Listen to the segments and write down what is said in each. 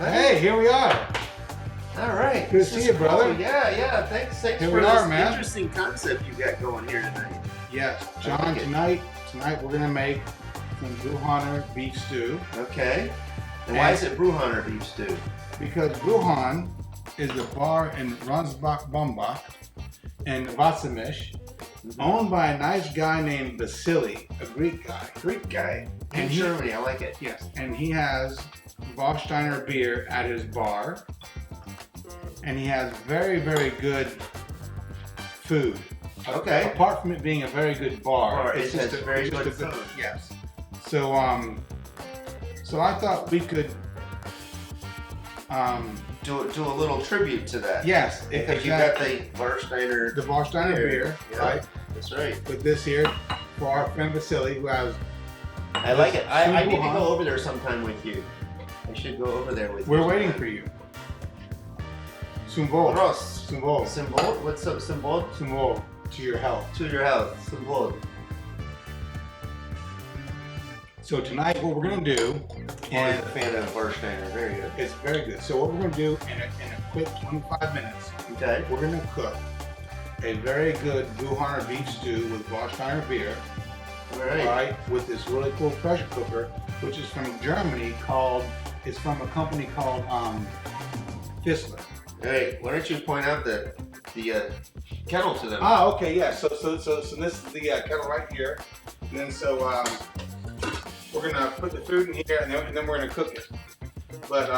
Hey, here we are. All right. Good to see you, brother. Yeah. Thanks Here for we are, this man. interesting concept you got going here tonight. Yes, John. Tonight we're gonna make some Buchhöhner beef stew. Okay. And why is it Buchhöhner beef stew? Because Buchhöhner is a bar in Ransbach-Bombach in Wassermisch, owned by a nice guy named Vasily, a Greek guy. Greek guy. In And Germany, I like it. Yes, and he has Buchhöhner beer at his bar, and he has very, very good food. Okay. Apart from it being a very good bar, It has very good food. Yes. So I thought we could Do a little tribute to that. yes, Because you got the Buchhöhner. the Buchhöhner beer, Yeah, right? That's right. With this here for our friend Vasily, who has. I like it. I need to Buchhöhner. go over there sometime with you. I should go over there with you. We're waiting for you. Symbol. Ross. Symbol. Symbol? What's up, symbol? Symbol. To your health. To your health. Symbol. So tonight, what we're gonna do I'm is a fan of Buchhöhner. Very good. it's very good. So what we're gonna do in a quick 25 minutes, Okay. we're gonna cook a very good Buchhöhner beef stew with Buchhöhner beer. All All right. right, with this really cool pressure cooker, which is from Germany. It's from a company called Fissler. Hey, why don't you point out the kettle to them? Ah, okay, yeah. So this is the kettle right here, and then we're gonna put the food in here, and then we're gonna cook it. But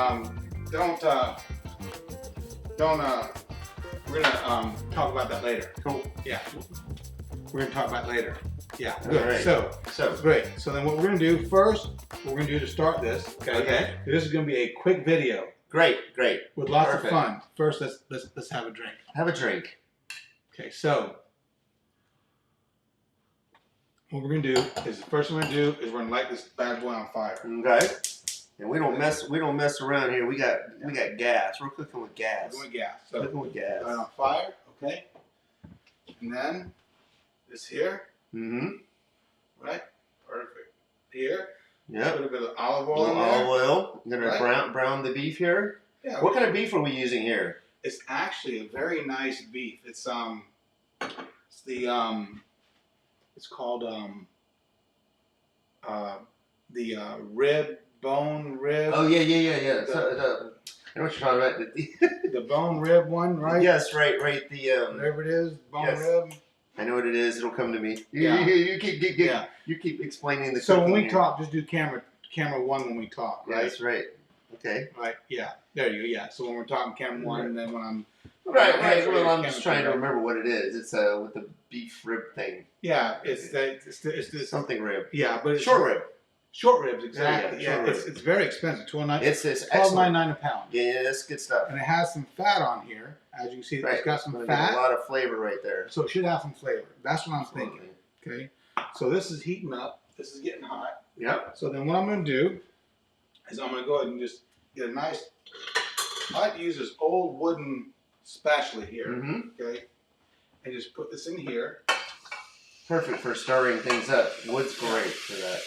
we're gonna talk about that later. Cool. Yeah, we're gonna talk about it later. Yeah, All good. right. So great. So then what we're gonna do first, what we're gonna do to start this, Okay. This is gonna be a quick video Great. with lots Perfect. of fun. First, let's have a drink. Have a drink. Okay, so what we're gonna do is the first thing we're gonna do is we're gonna light this bad boy on fire. Okay. And we don't mess around here. We got gas. We're cooking with gas. We're doing gas. So Cooking with gas. light on fire, okay? And then this here, Mm-hmm. right? Perfect. Here, Yep. put a bit of olive oil Little in there. olive oil. You're gonna Right. brown the beef here. Yeah. What kind of beef are we using here? It's actually a very nice beef. It's called bone rib. Oh yeah. I know what you're talking about. The bone rib one, right? Yes, right. The Whatever it is, bone yes. rib. I know what it is. It'll come to me. Yeah. You keep explaining the. So when cooking we here. talk, just do camera one when we talk, right? That's right. Okay. Right. Yeah. There you go. Yeah. So when we're talking camera one, and then when I'm Right. Well, I'm camera just trying to two. remember what it is. It's with the beef rib thing. Yeah, it's this Something rib. Yeah, but it's Short rib. Short ribs, exactly. Yeah, Yeah, short it's very expensive. It's $12.99 a pound. Yeah, that's good stuff. And it has some fat on here, as you can see. Right. It's got some Gonna get fat, a lot of flavor right there. so it should have some flavor. That's what I'm Absolutely. thinking. Okay, so this is heating up. This is getting hot. Yep. So then what I'm going to do is I'm going to go ahead and just get a nice. I like to use this old wooden spatula here. Mm-hmm. Okay, and just put this in here. Perfect for stirring things up. Wood's great for that.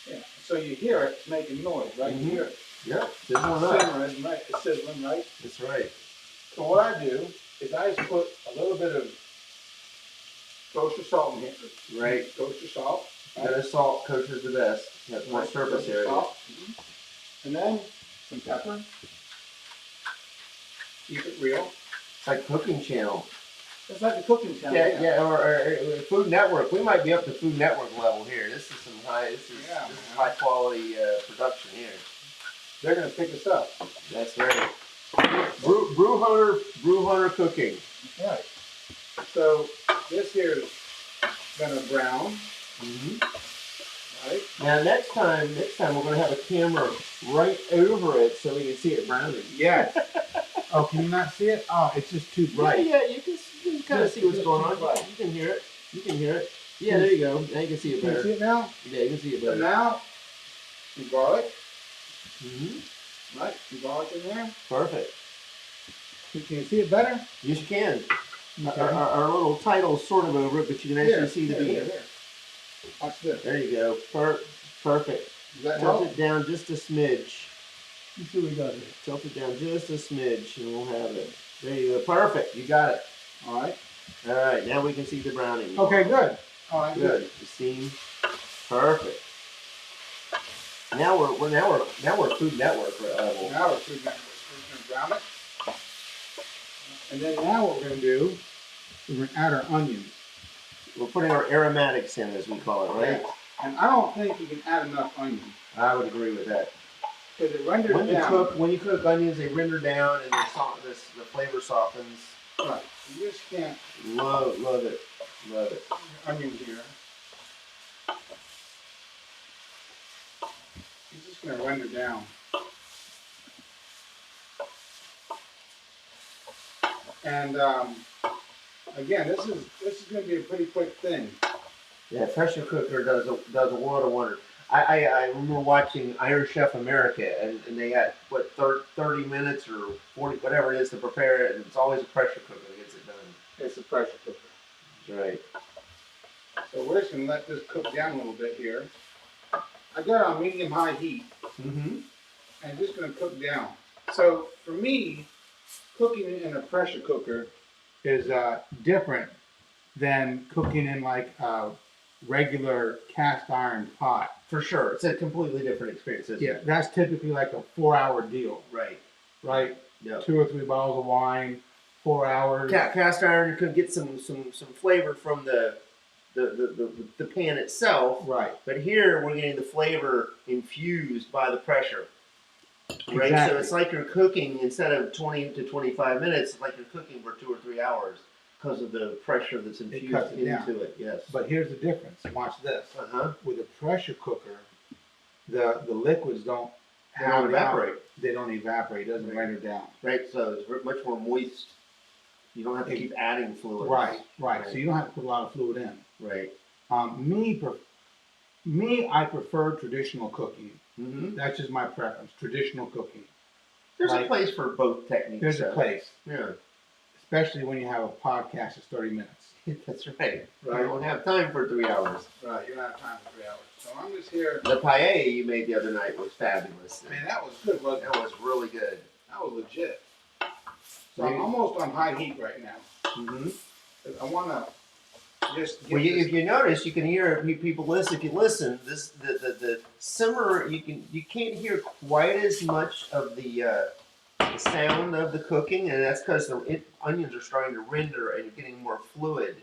Yeah. So you hear it making noise, right? Mhm. You hear it Yep. Sizzling up. simmering, right? It's sizzling, right? That's right. So what I do is I just put a little bit of kosher salt in here. Right. Kosher salt. Better salt, kosher's the best. Has more Right, surface kosher area. salt. And then some pepper. Keep it real. It's like Cooking Channel. It's like a cooking channel. Or Food Network. We might be up to Food Network level here. This is some high. This is high quality production here. They're gonna pick us up. That's right. Buchhöhner cooking. That's right. So this here is gonna brown. Mm-hmm. Right. Now next time we're gonna have a camera right over it so we can see it browning. Yeah. Oh, can you not see it? Oh, it's just too bright. Yeah, you can kind of Just- see what's just going too on. bright. You can hear it. You can hear it. Yeah, there you go. Now you can see it Can you better. see it now? Yeah, you can see it So better. now, some garlic. Mm-hmm. Right, some garlic in there. Perfect. Can you see it better? Yes, you can. Okay. Our little title's sort of over it, but you can actually see the beef. Here. Watch this. There you go. Perfect. Does that Tilt help? it down just a smidge. Let's see what we got here. Tilt it down just a smidge and we'll have it. There you go. Perfect. You got it. All right. All right. Now we can see the browning. Okay, good. All right, good. The steam. Perfect. Now we're Food Network level. Now we're going to brown it. And then now what we're going to do, we're going to add our onions. We're putting our aromatics in, as we call it, right? Yeah. And I don't think you can add enough onions. I would agree with that. Because it renders down. When you cook onions, they render down and the flavor softens. Right. You just can't. Love it. Love it. Onions here. It's just going to render down. And again, this is going to be a pretty quick thing. Yeah, pressure cooker does a world of wonder. I remember watching Iron Chef America, and they had, 30 minutes or 40, whatever it is to prepare it, and it's always a pressure cooker that gets it done. It's a pressure cooker. That's right. So we're just going to let this cook down a little bit here. I got it on medium-high heat, Mm-hmm. and it's just going to cook down. So for me, cooking in a pressure cooker is different than cooking in like a regular cast iron pot. For sure. It's a completely different experience, isn't Yeah, it? that's typically like a 4-hour deal. Right. Right? Yep. 2 or 3 bottles of wine, 4 hours. Cast iron could get some flavor from the pan itself. Right. But here we're getting the flavor infused by the pressure. Right? Exactly. So it's like you're cooking, instead of 20 to 25 minutes, it's like you're cooking for 2 or 3 hours because of the pressure that's infused into it. Yes. But here's the difference. Watch this. Uh-huh. With a pressure cooker, the liquids don't evaporate. They don't evaporate. It doesn't render down. Right. So it's much more moist. You don't have to keep adding fluid. Right. So you don't have to put a lot of fluid in. Right. I prefer traditional cooking. Mm-hmm. That's just my preference. Traditional cooking. There's a place for both techniques. There's a place. Yeah. Especially when you have a podcast that's 30 minutes. That's right. You don't have time for 3 hours. Right. You don't have time for 3 hours. So I'm just here. The paella you made the other night was fabulous. Man, that was good, wasn't it? That was really good. That was legit. So I'm almost on high heat right now. Mm-hmm. I want to just get if you notice, you can hear people listen. If you listen, the simmer, you can't hear quite as much of the sound of the cooking, and that's because the onions are starting to render and you're getting more fluid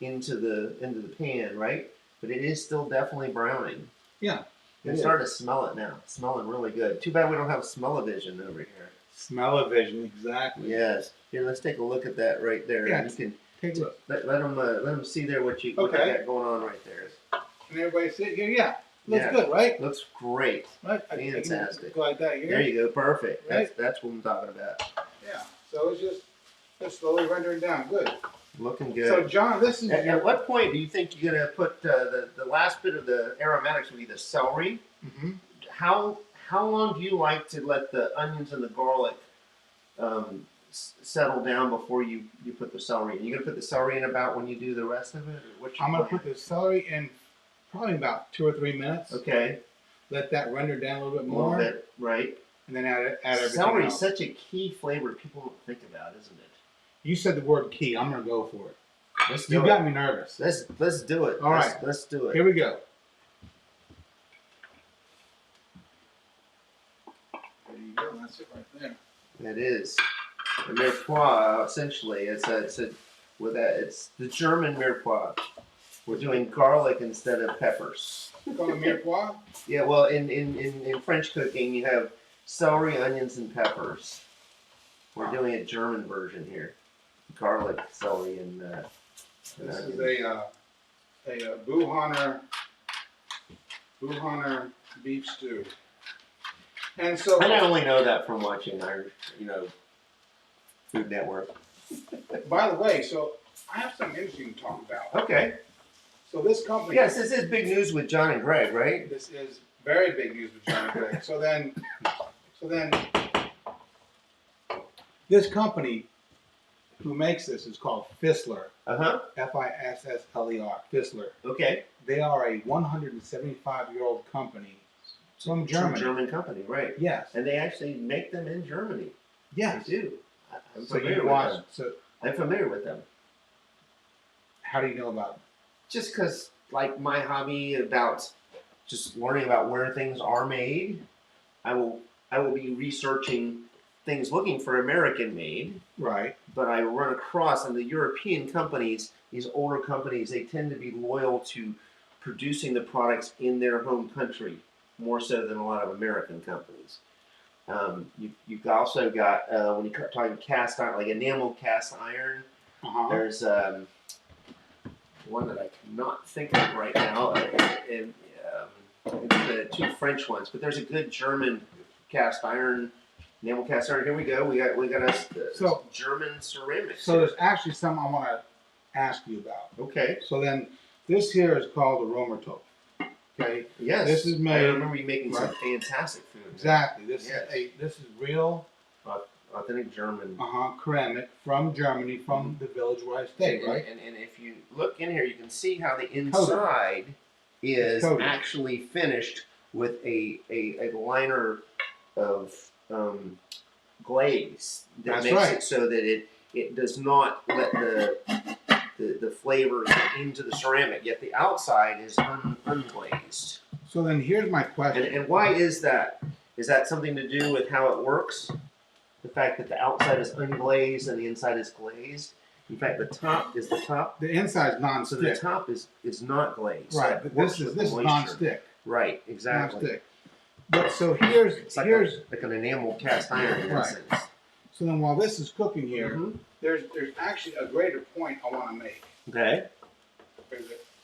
into the pan, right? But it is still definitely browning. Yeah. You can start to smell it now. It's smelling really good. Too bad we don't have smell-o-vision over here. Smell-o-vision, exactly. Yes. Here, let's take a look at that right there. Yeah. You can take a look. let them see there what you got going on right there. Can everybody see it here? Yeah. Looks good, right? Looks great. Right. Fantastic. Go like that here. There you go. Perfect. Right? That's what I'm talking about. Yeah. So it's just slowly rendering down. Good. Looking good. So John, this is at what point do you think you're gonna put the last bit of the aromatics will be the celery? Mm-hmm. How long do you like to let the onions and the garlic settle down before you put the celery in? Are you gonna put the celery in about when you do the rest of it? I'm gonna put the celery in probably about 2 or 3 minutes. Okay. Let that render down a little bit A more. little bit, right? And then add everything Celery else. is such a key flavor people don't think about, isn't it? You said the word key. I'm gonna go for it. Let's do You it. got me nervous. Let's do it. All right. Let's do it. Here we go. There you go. That's it right there. It is. The mirepoix, essentially, it's the German mirepoix. We're doing garlic instead of peppers. You call it mirepoix? Yeah, well, in French cooking, you have celery, onions, and peppers. We're doing a German version here. Garlic, celery, and This onions. is a Buchhöhner beef stew. And so I not only know that from watching our, Food Network. by the way, so I have something interesting to talk about. Okay. So this company. Yes, this is big news with John and Greg, right? This is very big news with John and Greg. So then, this company who makes this is called Fissler. Uh-huh. Fissler. Fissler. Okay. They are a 175-year-old company From It's Germany. a German company, right? Yes. And they actually make them in Germany. Yes. They do. I'm So familiar you with watch. them. So I'm familiar with them. how do you know about them? Just because, like, my hobby about just learning about where things are made, I will be researching things looking for American made. Right. But I run across, and the European companies, these older companies, they tend to be loyal to producing the products in their home country more so than a lot of American companies. You've also got, when you're talking cast iron, like enamel cast iron, there's one that I cannot think of right now, and the two French ones, but there's a good German cast iron, enamel cast iron. Here we go. We got a German ceramics. So there's actually something I want to ask you about. Okay. So then this here is called a Romertopf. Okay. Yes. This is made. I remember you making some fantastic food. Exactly. This Yes. this is real. Authentic German. Ceramic from Germany, from the village where I stay, right? And if you look in here, you can see how the inside is actually finished with a liner of glaze that makes it so that it does not let the flavors into the ceramic, yet the outside is unglazed. So then here's my question. And why is that? Is that something to do with how it works? The fact that the outside is unglazed and the inside is glazed? In fact, the top is the top. The inside is non-stick. So the top is not glazed. Right, so but this is non-stick. Right, exactly. Non-stick. But so here's like an enamel cast iron in that sense. So then while this is cooking here, there's actually a greater point I want to make. Okay.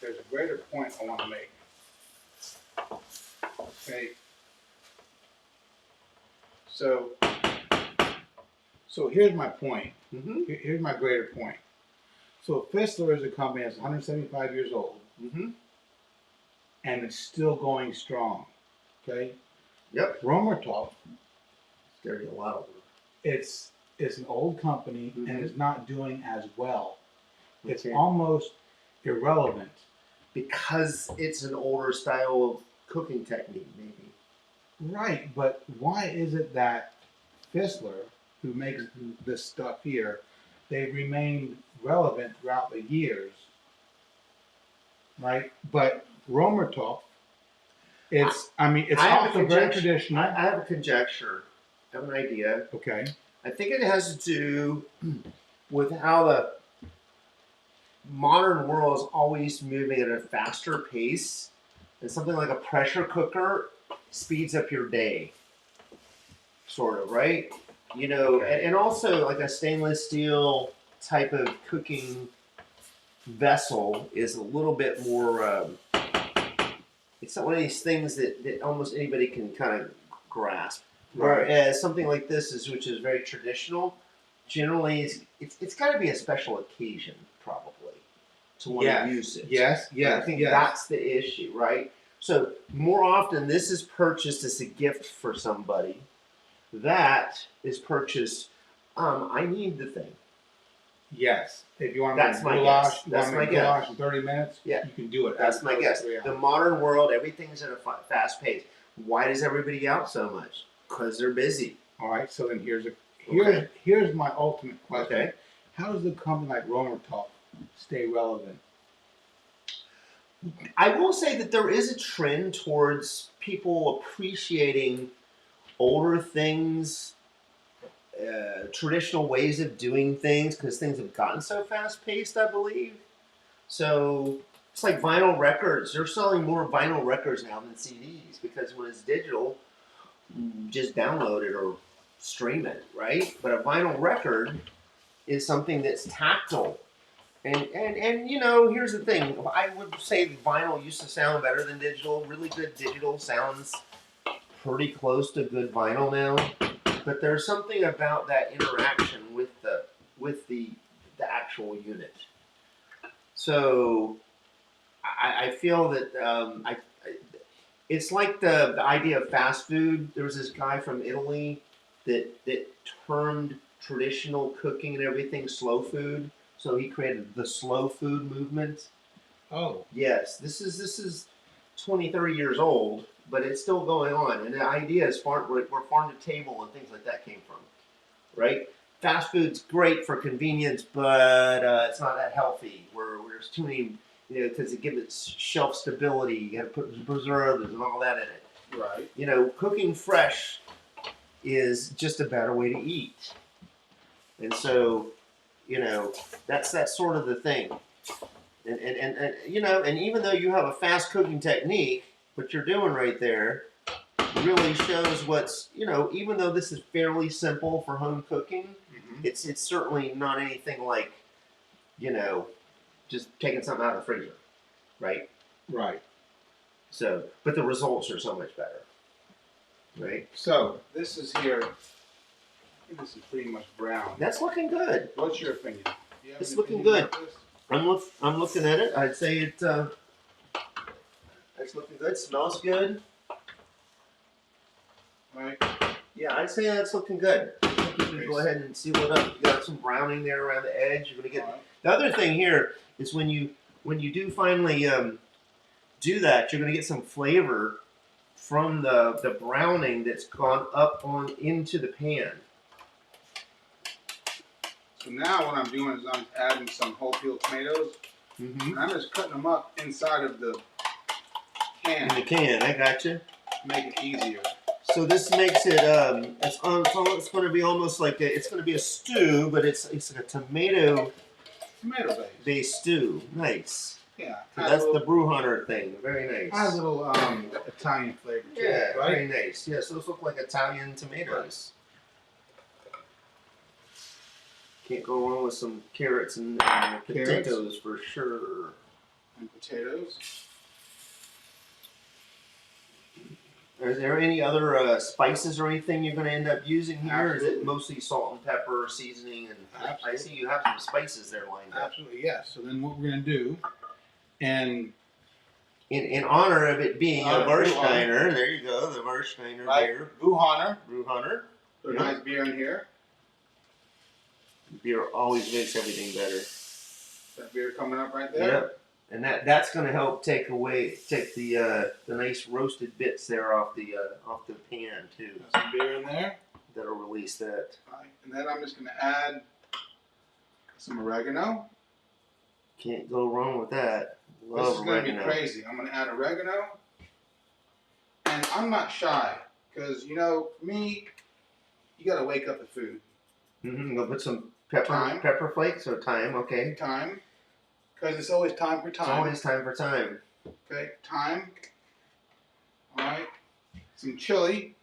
There's a greater point I want to make. Okay. So here's my point. Here's my greater point. So Fissler is a company that's 175 years old, and it's still going strong. Okay. Yep. Romertopf. There's a lot of work. It's an old company and it's not doing as well. It's Okay. almost irrelevant Because it's an older style of cooking technique, maybe. Right, but why is it that Fissler, who makes this stuff here, they've remained relevant throughout the years, right? But Romertopf, it's also very traditional. I have a conjecture. I have an idea. Okay. I think it has to do with how the modern world is always moving at a faster pace, and something like a pressure cooker speeds up your day, sort of, right? You know, and also like a stainless steel type of cooking vessel is a little bit more, it's not one of these things that almost anybody can kind of grasp. Right. Whereas something like this, which is very traditional, generally it's got to be a special occasion, probably, to want to use it. Yes, I think that's the issue, right? So more often, this is purchased as a gift for somebody. That is purchased. I need the thing. Yes. If you want to That's make my goulash, guess. That's my guess. goulash in 30 minutes, Yeah. you can do it. That's my guess. The modern world, everything's at a fast pace. Why does everybody out so much? Because they're busy. All right. So then here's my ultimate question. Okay. How does a company like Romertopf stay relevant? I will say that there is a trend towards people appreciating older things, traditional ways of doing things, because things have gotten so fast paced, I believe. So it's like vinyl records. They're selling more vinyl records now than CDs, because when it's digital, just download it or stream it, right? But a vinyl record is something that's tactile. And you know, here's the thing. I would say vinyl used to sound better than digital. Really good digital sounds pretty close to good vinyl now. But there's something about that interaction with the actual unit. So I feel that it's like the idea of fast food. There was this guy from Italy that termed traditional cooking and everything slow food. So he created the slow food movement. Oh. Yes, this is 20, 30 years old, but it's still going on. And the idea is where farm to table and things like that came from, right? Fast food's great for convenience, but it's not that healthy. Where there's too many, because it gives it shelf stability. You got to put preservatives and all that in it. Right. Cooking fresh is just a better way to eat. And so, that's sort of the thing. And even though you have a fast cooking technique, what you're doing right there really shows what's, even though this is fairly simple for home cooking, it's certainly not anything like, just taking something out of the freezer, right? Right. So, but the results are so much better, right? So this is here. I think this is pretty much brown. That's looking good. What's your opinion? It's looking good. I'm looking at it. I'd say it's looking good. Smells good. Right. Yeah, I'd say that's looking good. I think you can go ahead and seal it up. You got some browning there around the edge. You're gonna get. The other thing here is when you do finally do that, you're gonna get some flavor from the browning that's gone up into the pan. So now what I'm doing is I'm adding some whole peeled tomatoes, and I'm just cutting them up inside of the can. In the can, I got you. Make it easier. So this makes it it's going to be almost like it's going to be a stew, but it's like a tomato based stew. Nice. Yeah. So that's the Buchhöhner thing. Very nice. Add a little Italian flavor to it, right? Very nice. Yeah, so those look like Italian tomatoes. Can't go wrong with some carrots and potatoes for sure. And potatoes. Is there any other spices or anything you're going to end up using here? Absolutely. Or is it mostly salt and pepper, seasoning, and I see you have some spices there lined up. Absolutely, yes. So then what we're going to do, and in honor of it being a Buchhöhner, there you go, the Buchhöhner beer. Buchhöhner. Buchhöhner. Nice beer in here. Beer always makes everything better. That beer coming up right there. Yep. And that's going to help take the nice roasted bits there off the pan too. Got some beer in there. That'll release that. Right. And then I'm just going to add some oregano. Can't go wrong with that. Love this is going to be oregano. crazy. I'm going to add oregano. And I'm not shy because, for me, you got to wake up the food. I'm going to put some pepper flakes or thyme, okay. Thyme. Because it's always time for time. It's always time for time. Okay, thyme. All right. Some chili.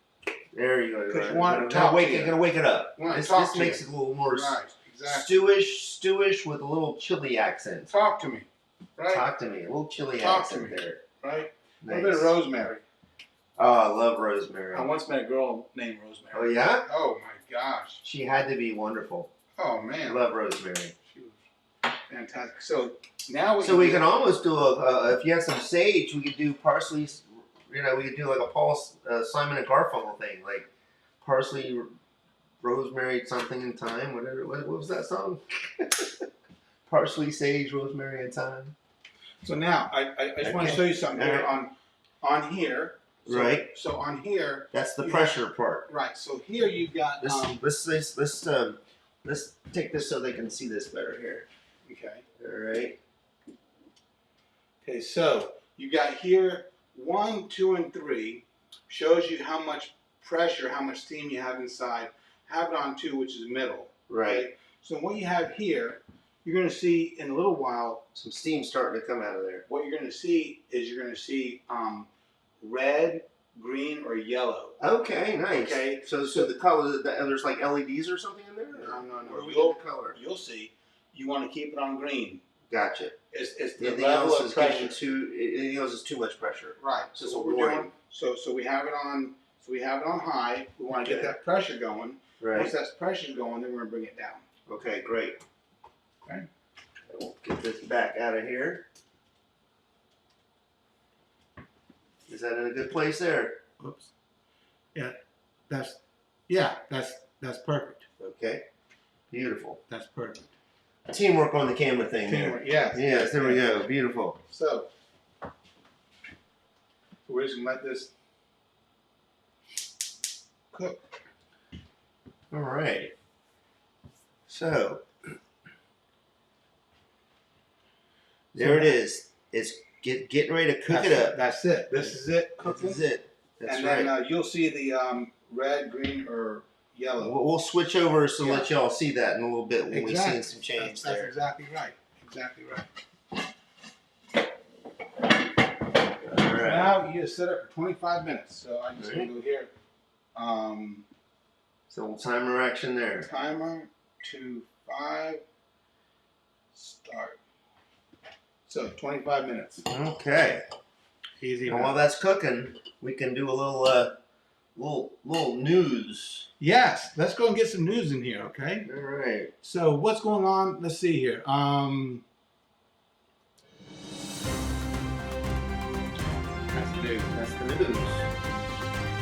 There you go. Because you want to gonna wake it up. This makes it a little more stewish with a little chili accent. Talk to me. Right? Talk to me. A little chili accent there. Right? Nice. A little bit of rosemary. Oh, I love rosemary. I once met a girl named Rosemary. Oh, yeah? Oh, my gosh. She had to be wonderful. Oh, man. I love rosemary. She was fantastic. So now we can almost do if you have some sage, we could do parsley. We could do like a Simon and Garfunkel thing, like parsley, rosemary, something in thyme. Whatever. What was that song? Parsley, sage, rosemary, and thyme. So now I just want to show you something here on here. So, right. So on here. That's the pressure part. Right. So here you've got. Let's take this so they can see this better here. Okay. All right. Okay, so you got here 1, 2, and 3 shows you how much pressure, how much steam you have inside. Have it on 2, which is middle. Right. Okay? So what you have here, you're going to see in a little while some steam starting to come out of there. What you're going to see is red, green, or yellow. Okay, nice. Okay. So the color, there's like LEDs or something in there? No. You'll see. You want to keep it on green. Gotcha. It's the level of pressure. Anything else is too much pressure. Right. So what we're doing. So we have it on. So we have it on high. We want to get that pressure going. Right. Once that pressure going, then we're going to bring it down. Okay, great. Okay. We'll get this back out of here. Is that in a good place there? Oops. Yeah, that's perfect. Okay. Beautiful. That's perfect. Teamwork on the camera thing. Teamwork, yes. Yes, there we go. Beautiful. So we're just gonna let this cook. All right. So there it is. It's getting ready to cook it up. That's it. This is it. Cooking. This is it. That's and right. then you'll see the red, green, or yellow. We'll switch over to let y'all see that in a little bit when we see some change that's there. exactly right. Exactly right. All right. Now you just set it for 25 minutes. So I'm just going to go here. So timer action there. Timer 2, 5, start. So 25 minutes. Okay. Easy. And while that's cooking, we can do a little news. Yes, let's go and get some news in here, okay? All right. So what's going on? Let's see here. That's the news. That's the news.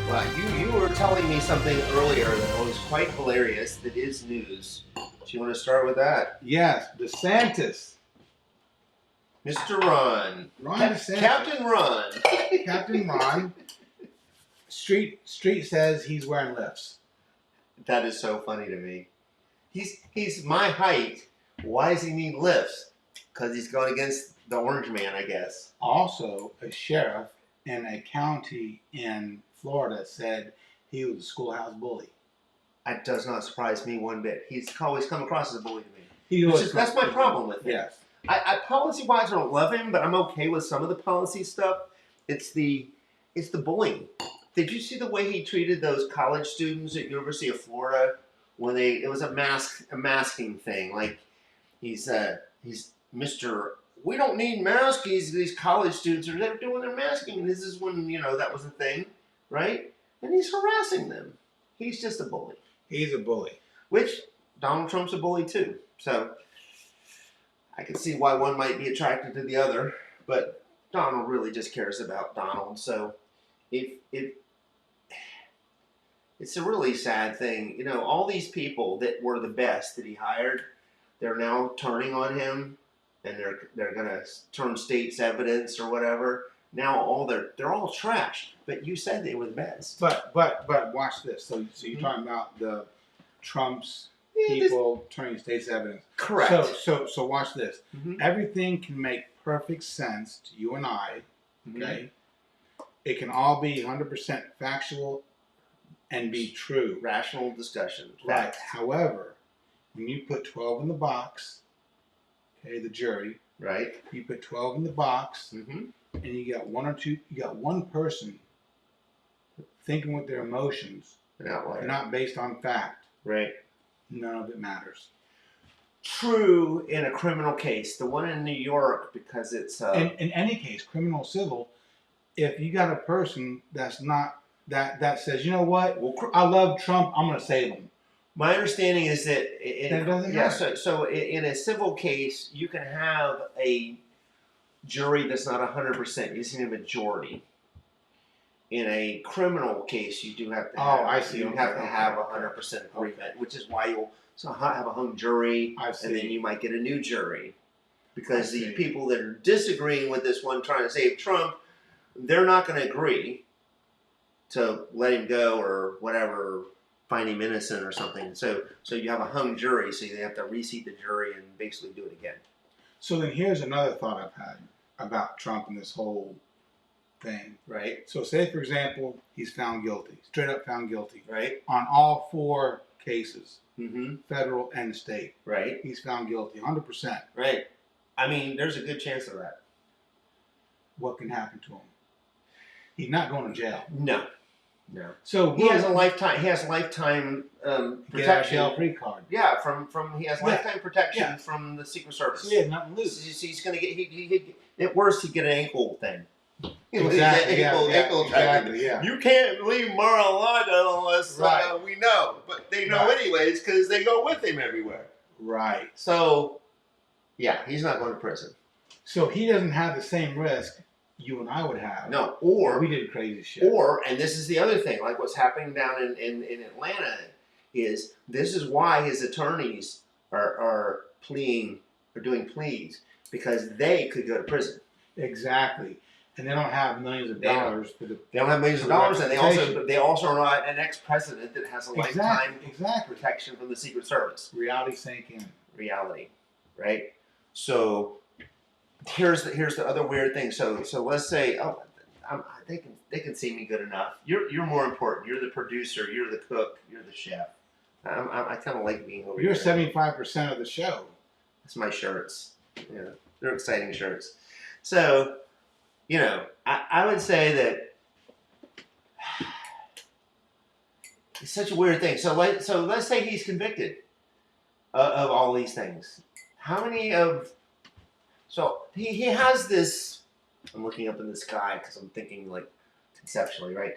Well, you were telling me something earlier that was quite hilarious. That is news. Do you want to start with that? Yes, DeSantis. Mr. Ron. Ron DeSantis. Captain Ron. Captain Ron. Street says he's wearing lifts. That is so funny to me. He's my height. Why does he need lifts? Because he's going against the orange man, I guess. Also, a sheriff in a county in Florida said he was a schoolhouse bully. That does not surprise me one bit. He's always come across as a bully to me. That's my problem with him. Yes. I policy-wise, I don't love him, but I'm okay with some of the policy stuff. It's the bullying. Did you see the way he treated those college students at University of Florida when it was a masking thing? Like he's Mr. We don't need masks. These college students are doing their masking. And this is when that was a thing, right? And he's harassing them. He's just a bully. He's a bully. Which Donald Trump's a bully too. So I can see why one might be attracted to the other, but Donald really just cares about Donald. So it's a really sad thing. All these people that were the best that he hired, they're now turning on him, and they're gonna turn state's evidence or whatever. Now they're all trash. But you said they were the best. But watch this. So you're talking about the Trump's people turning state's evidence. Correct. So watch this. Mm-hmm. Everything can make perfect sense to you and I. Okay. Mm-hmm. It can all be 100% factual and be true. Rational discussion. Right. However, when you put 12 in the box, okay, the jury. Right. You put 12 in the box, mm-hmm. and you got one person thinking with their emotions, not based on fact. Right. None of it matters. True in a criminal case. The one in New York, because it's in any case, criminal, civil, if you got a person that's not that says, you know what, I love Trump, I'm going to save him. My understanding is that so in a civil case, you can have a jury that's not 100%. You just need a majority. In a criminal case, you do have to have, you have to have 100% agreement, which is why you'll have a hung jury, and then you might get a new jury. Because the people that are disagreeing with this one trying to save Trump, they're not going to agree to let him go or whatever, find him innocent or something. So you have a hung jury, so they have to reseat the jury and basically do it again. So then here's another thought I've had about Trump and this whole thing. Right. So say, for example, he's found guilty, straight up found guilty. Right. On all 4 cases, mm-hmm. federal and state. Right. He's found guilty, 100%. Right. I mean, there's a good chance of that. What can happen to him? He's not going to jail. No. So he has a lifetime. He has lifetime protection. Jail-free card. Yeah, from he has lifetime protection from the Secret Service. So he had nothing to lose. He's going to get. He at worst he'd get an ankle thing. Exactly. Exactly. Yeah. You can't leave Mar-a-Lago unless we know, but they know anyways because they go with him everywhere. Right. So, yeah, he's not going to prison. So he doesn't have the same risk you and I would have. No, or we did crazy shit. Or, and this is the other thing, like what's happening down in Atlanta is this is why his attorneys are doing pleas, because they could go to prison. Exactly. And they don't have millions of dollars for the. They don't have millions of dollars, and they also are not an ex-president that has a lifetime protection from the Secret Service. Reality sink in. Reality, right? So here's the other weird thing. So let's say, oh, they can see me good enough. You're more important. You're the producer. You're the cook. You're the chef. I kind of like being over. You're 75% of the show. That's my shirts. Yeah, they're exciting shirts. So, you know, I would say that it's such a weird thing. So let's say he's convicted of all these things. How many of... So he has this... I'm looking up in the sky because I'm thinking like conceptually, right?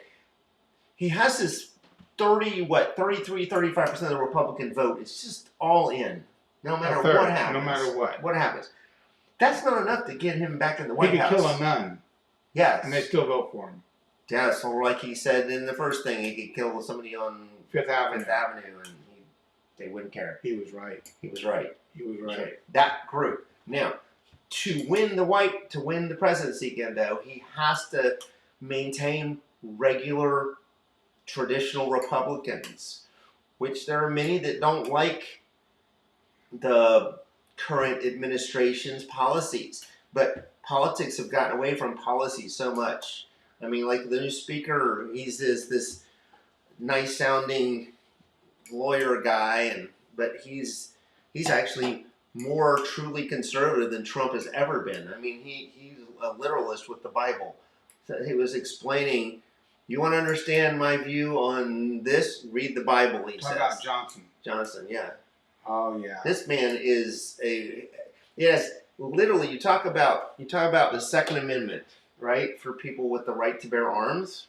He has this 33, 35% of the Republican vote. It's just all in. No matter what happens. No matter what. What happens. That's not enough to get him back in the White House. He could kill a nun. Yes. And they still vote for him. Yeah, so like he said in the first thing, he could kill somebody on Fifth Avenue, and they wouldn't care. He was right. He was right. He was right. That group. Now, to win the presidency again, though, he has to maintain regular, traditional Republicans, which there are many that don't like the current administration's policies. But politics have gotten away from policy so much. I mean, like the new speaker, he's this nice-sounding lawyer guy, but he's actually more truly conservative than Trump has ever been. I mean, he's a literalist with the Bible. So he was explaining, you want to understand my view on this? Read the Bible, he says. About Johnson, yeah. Oh, yeah. This man is yes, literally, you talk about the Second Amendment, right, for people with the right to bear arms.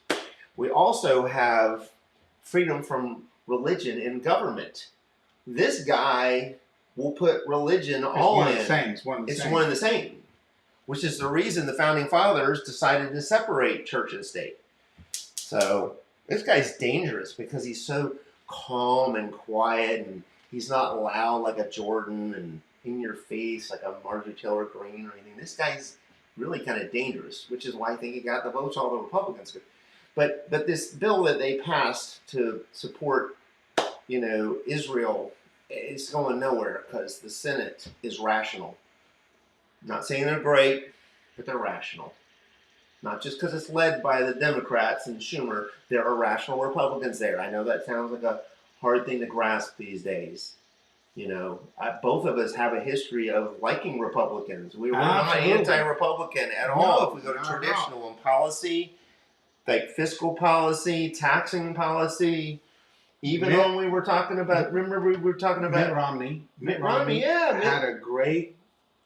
We also have freedom from religion in government. This guy will put religion all in. It's one and the same, which is the reason the Founding Fathers decided to separate church and state. So this guy's dangerous because he's so calm and quiet, and he's not loud like a Jordan and in your face like a Marjorie Taylor Greene or anything. This guy's really kind of dangerous, which is why I think he got the votes all the Republicans could. But this bill that they passed to support, Israel, it's going nowhere because the Senate is rational. I'm not saying they're great, but they're rational. Not just because it's led by the Democrats and Schumer. There are rational Republicans there. I know that sounds like a hard thing to grasp these days. Both of us have a history of liking Republicans. We were not anti-Republican at all if we go to traditional in policy, like fiscal policy, taxing policy. Even when we were talking about, remember we were talking about Mitt Romney, yeah, had a great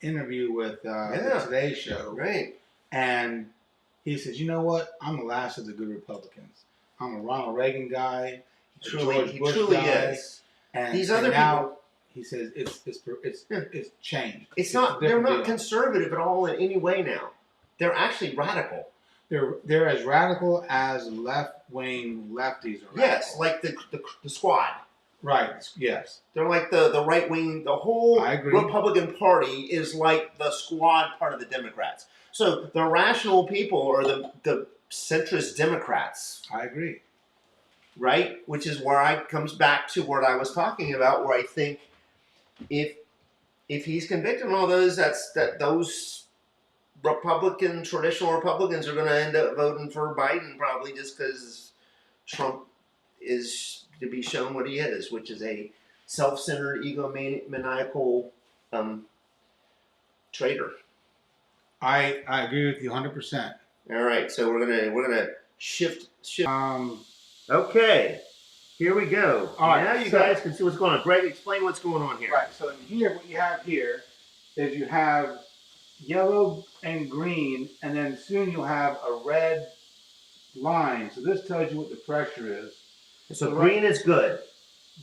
interview with the Today Show, right? And he says, "You know what? I'm the last of the good Republicans. I'm a Ronald Reagan guy, He truly is. And these other people." He says it's changed. They're not conservative at all in any way now. They're actually radical. They're as radical as left-wing lefties are. Yes, like the squad. Right. Yes. They're like the right wing. The whole Republican Party is like the squad part of the Democrats. So the rational people are the centrist Democrats. I agree. Right, which is where I comes back to what I was talking about, where I think if he's convicted of all those, those traditional Republicans are going to end up voting for Biden probably just because Trump is to be shown what he is, which is a self-centered, egomaniacal traitor. I agree with you 100%. All right, so we're gonna shift. Okay, here we go. All right, now you guys can see what's going on. Greg, explain what's going on here. Right. So here, what you have here is you have yellow and green, and then soon you'll have a red line. So this tells you what the pressure is. So green is good.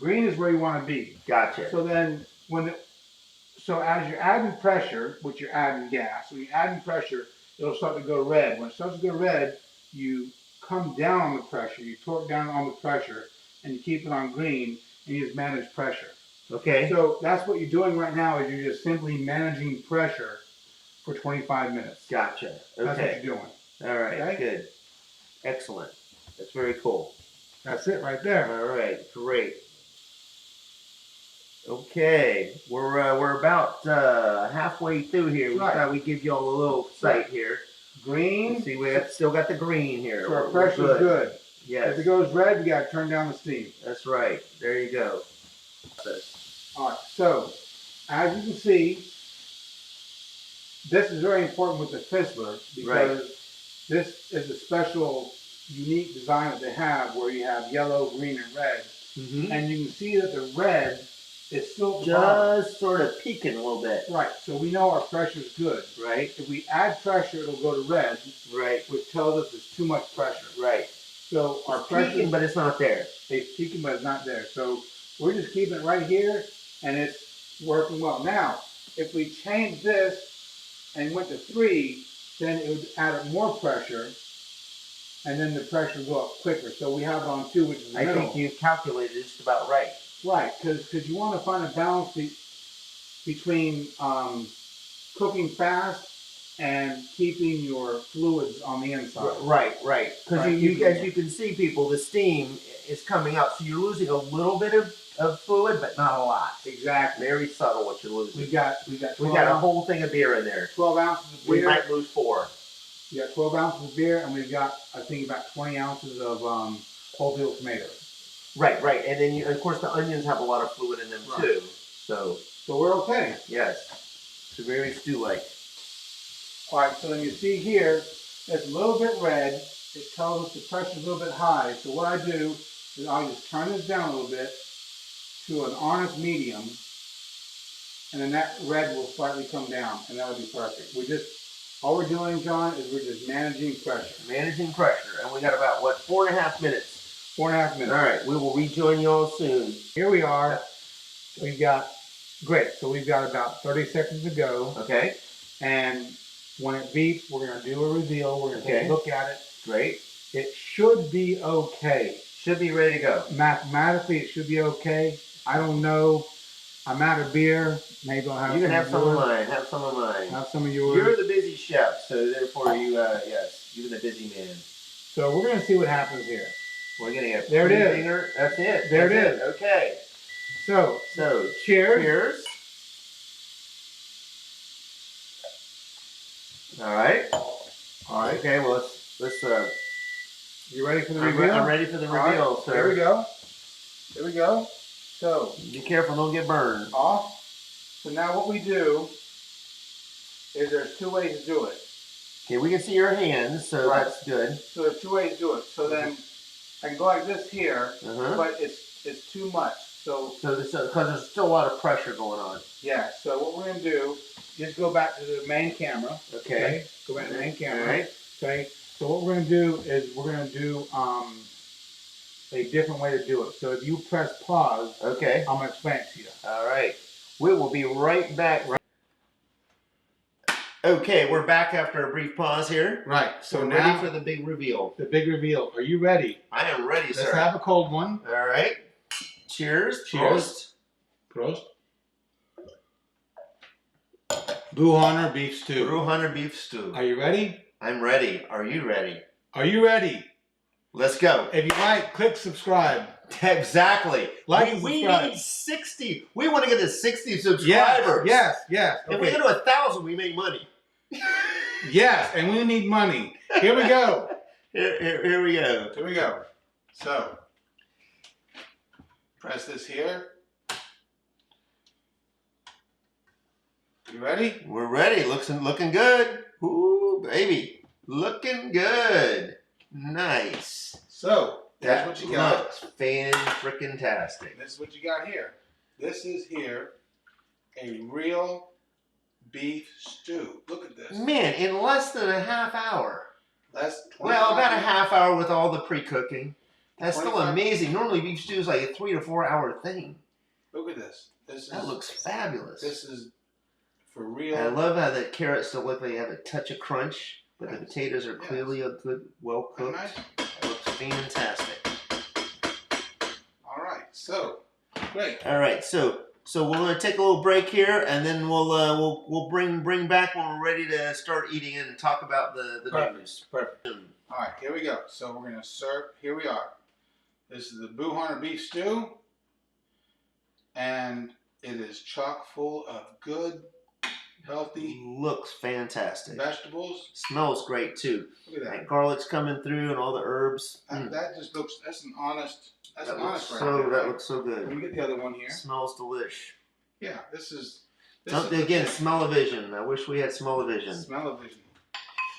Green is where you want to be. Gotcha. So then as you're adding pressure, which you're adding gas, when you're adding pressure, it'll start to go red. When it starts to go red, you come down on the pressure, you torque down on the pressure, and you keep it on green, and you just manage pressure. Okay. So that's what you're doing right now, is you're just simply managing pressure for 25 minutes. Gotcha. Okay. That's what you're doing. All right, Okay. good. Excellent. That's very cool. That's it right there. All right, great. Okay, we're about halfway through here. We Right. thought we'd give you all a little sight here. Green. See, we have still got the green here. So our We're pressure's good. Yes. If it goes red, we gotta turn down the steam. That's right. There you go. All right. So, as you can see, this is very important with the Fissler because this is a special, unique design that they have where you have yellow, green, and red. Mm-hmm. And you can see that the red is still at the bottom. Just sort of peaking a little bit. Right. So we know our pressure is good. Right. If we add pressure, it'll go to red. Right. Which tells us there's too much pressure. Right. So our it's pressure, peaking, but it's not there. it's peaking, but it's not there. So we're just keeping it right here, and it's working well. Now, if we change this and went to 3, then it would add more pressure, and then the pressure would go up quicker. So we have it on 2, which is the I middle. think you calculated just about right. Right, because you want to find a balance between cooking fast and keeping your fluids on the inside. Right. Because Right, as you can see, people, the steam is coming out, so you're losing a little bit of fluid, but not a lot. Exactly. Very subtle what you're losing. We got a whole thing of beer in there. 12 ounces of beer. We might lose 4. We got 12 ounces of beer, and we've got, I think, about 20 ounces of whole field tomatoes. Right. And then, of course, the onions have a lot of fluid in them, too. So we're okay. Yes. It's very stew-like. All right, so then you see here, it's a little bit red. It tells us the pressure's a little bit high. So what I do is I just turn this down a little bit to an honest medium, and then that red will slightly come down, and that'll be perfect. All we're doing, John, is we're just managing pressure. Managing pressure. And we got about, 4.5 minutes? 4.5 minutes. All right, we will rejoin you all soon. Here we are. We've got, great, so we've got about 30 seconds to go. Okay. And when it beeps, we're going to do a reveal. We're going to take a look at it. Great. It should be okay. Should be ready to go. Mathematically, it should be okay. I don't know. I'm out of beer. Maybe I'll have You can have some yours. of mine. Have some of mine. Have some of yours. You're the busy chef, so therefore you, yes, you're the busy man. So we're going to see what happens here. We're going to get there it is. Finger. That's it. There it is. Okay. So cheers. Cheers. All right. All right. Okay. Well, let's. You ready for the reveal? I'm ready for the reveal, right, sir. Here we go. Here we go. So be careful, don't get burned. Off. So now what we do is there's 2 ways to do it. Okay, we can see your hands, so that's good. So there's 2 ways to do it. So then I can go like this here, but it's too much. So because there's still a lot of pressure going on. Yeah. So what we're gonna do is go back to the main camera. Okay. Go back to the main camera. All right. Okay. So what we're gonna do is we're gonna do a different way to do it. So if you press pause, okay, I'm gonna explain it to you. All right. We will be right back. Okay, we're back after a brief pause here. Right. So we're now ready for the big reveal. The big reveal. Are you ready? I am ready, sir. Let's have a cold one. All right. Cheers. Cheers. Prost. Buchhöhner beef stew. Buchhöhner beef stew. Are you ready? I'm ready. Are you ready? Are you ready? Let's go. If you like, click subscribe. Exactly. Like and we subscribe. need 60. We want to get to 60 subscribers. Yes. If we get to 1,000, we make money. Yes, and we need money. Here we go. Here we go. Here we go. So, press this here. You ready? We're ready. Looking good. Ooh, baby. Looking good. Nice. So, that's what you got. Looks fan-frickin-tastic. This is what you got here. This is here a real beef stew. Look at this. Man, in less than a half hour. Less. Well, about a half hour with all the pre-cooking. That's still 25. amazing. Normally, beef stew is like a 3 to 4 hour thing. Look at this. That looks fabulous. This is for real. And I love how the carrots still look like they have a touch of crunch, but the potatoes are clearly well cooked. Nice. It looks fantastic. All right. So, great. All right. So So we're gonna take a little break here, and then we'll bring back when we're ready to start eating and talk about the news. Perfect. All right, here we go. So we're gonna serve. Here we are. This is the Buchhöhner beef stew, and it is chock full of good, healthy. Looks fantastic. Vegetables. Smells great too. Look at that. Like garlic's coming through and all the herbs. That just looks. That's an honest. That's an honest. That looks so good. Let me get the other one here. Smells delish. Yeah, this is. Again, smell-o-vision. I wish we had smell-o-vision. Smell-o-vision.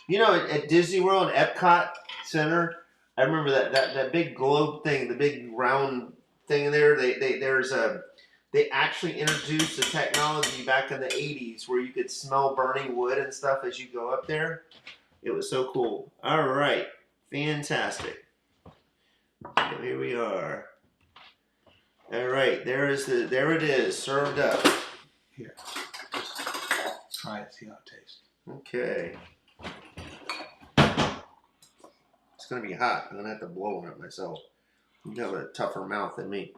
You know, at Disney World, Epcot Center, I remember that big globe thing, the big round thing there. They actually introduced the technology back in the 80s where you could smell burning wood and stuff as you go up there. It was so cool. All right, fantastic. So here we are. All right, there it is, served up. Here, try it, see how it tastes. Okay. It's gonna be hot. I'm gonna have to blow on it myself. You have a tougher mouth than me.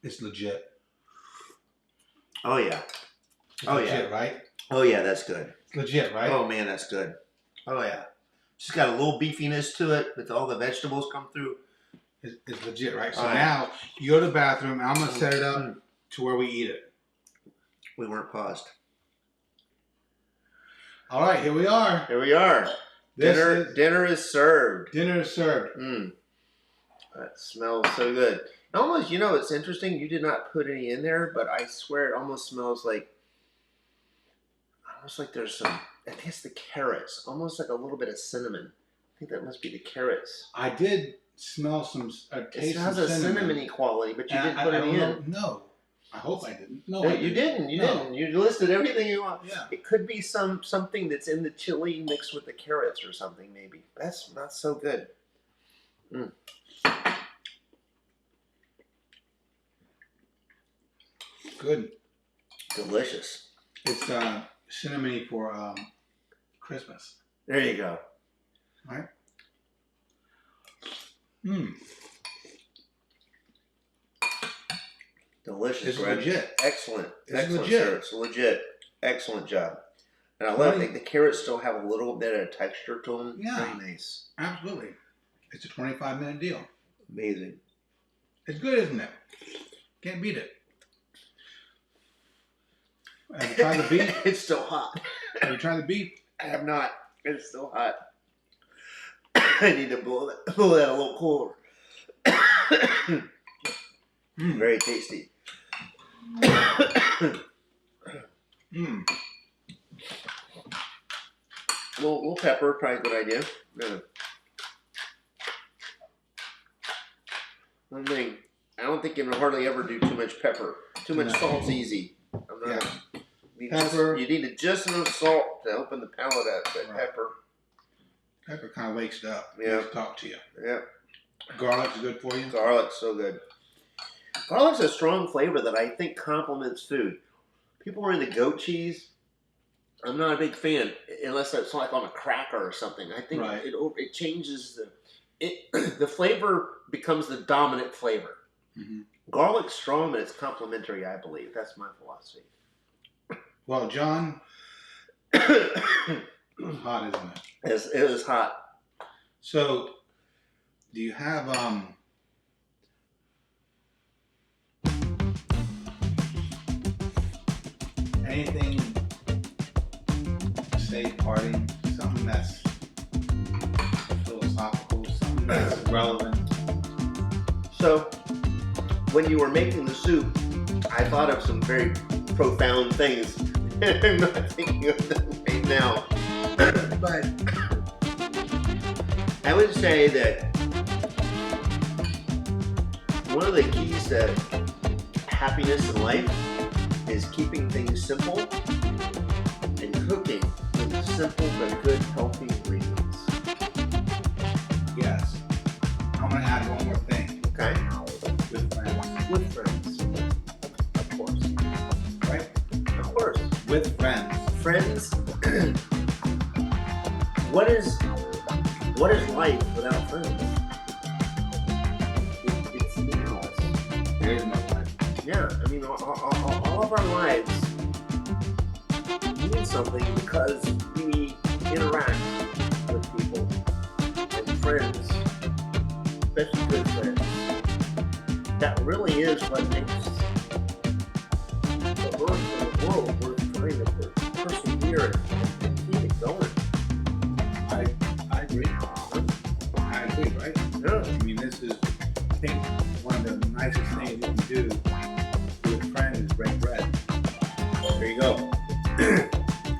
It's legit. Oh yeah. It's legit, right? Oh yeah, that's good. It's legit, right? Oh man, that's good. Oh yeah. Just got a little beefiness to it with all the vegetables come through. It's legit, right? So now you go to the bathroom. I'm gonna set it up to where we eat it. We weren't paused. All right, here we are. Here we are. Dinner is served. Dinner is served. That smells so good. Almost, you know, it's interesting. You did not put any in there, but I swear it almost smells like, there's some, I think it's the carrots. Almost like a little bit of cinnamon. I think that must be the carrots. I did smell some, It has a cinnamony quality, but you didn't put any in. No. I hope I didn't. No, you didn't. You didn't. You listed everything you want. Yeah. It could be something that's in the chili mixed with the carrots or something, maybe. That's not so good. Good. Delicious. It's cinnamony for Christmas. There you go. All right. Delicious. It's legit. Excellent. It's Excellent, legit. sir. It's legit. Excellent job. And I think the carrots still have a little bit of texture to them. Yeah. Very nice. Absolutely. It's a 25-minute deal. Amazing. It's good, isn't it? Can't beat it. Have you tried the beef? It's still hot. Have you tried the beef? I have not. It's still hot. I need to blow that a little cooler. Very tasty. Little pepper, probably a good idea. Yeah. One thing, I don't think you can hardly ever do too much pepper. Too much salt's easy. Pepper. You need just enough salt to open the palate up, but pepper. Pepper kind of wakes it up. Yeah. Makes it talk to you. Yeah. Garlic's good for you. Garlic's so good. Garlic's a strong flavor that I think complements food. People are into goat cheese. I'm not a big fan unless it's like on a cracker or something. I think it changes the flavor becomes the dominant flavor. Garlic's strong, but it's complementary, I believe. That's my philosophy. Well, John, hot, isn't it? It was hot. So, do you have anything to say, party? Something that's philosophical, something that's relevant? So, when you were making the soup, I thought of some very profound things. I'm not thinking of them right now. But I would say that one of the keys to happiness in life is keeping things simple and cooking with simple but good, healthy ingredients. Yes. I'm going to add one more thing. Okay? With friends. With friends. Of course. Right? Of course. With friends. Friends, what is life without friends? It's meaningless. There is no life. Yeah, I mean, all of our lives mean something because we interact with people and friends, especially good friends. That really is what makes the earth and the world worth trying to persevere and keep it going. I agree. I agree, right? Yeah. I mean, this is, I think, one of the nicest things you can do with a friend is break bread. There you go.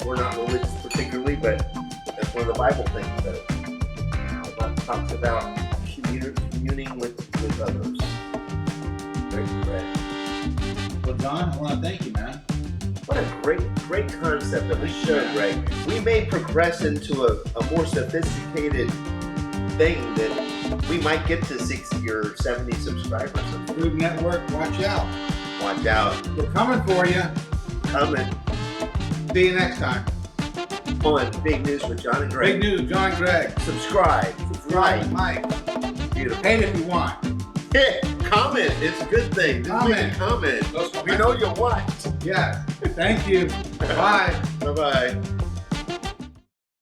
We're not religious particularly, but that's one of the Bible things that the Bible talks about communing with others. Break bread. Well, John, I want to thank you, man. What a great concept of the show, Greg. We may progress into a more sophisticated thing that we might get to 60 or 70 subscribers. Food Network, watch out. Watch out. We're coming for you. Coming See you next time. on Big News with John and Greg. Big news, John and Greg. Subscribe. Right, Mike. Beautiful. Hate if you want. Yeah, comment. It's a good thing. Just make a comment. Those We know you watch. Yeah. Thank you. Bye. Bye-bye.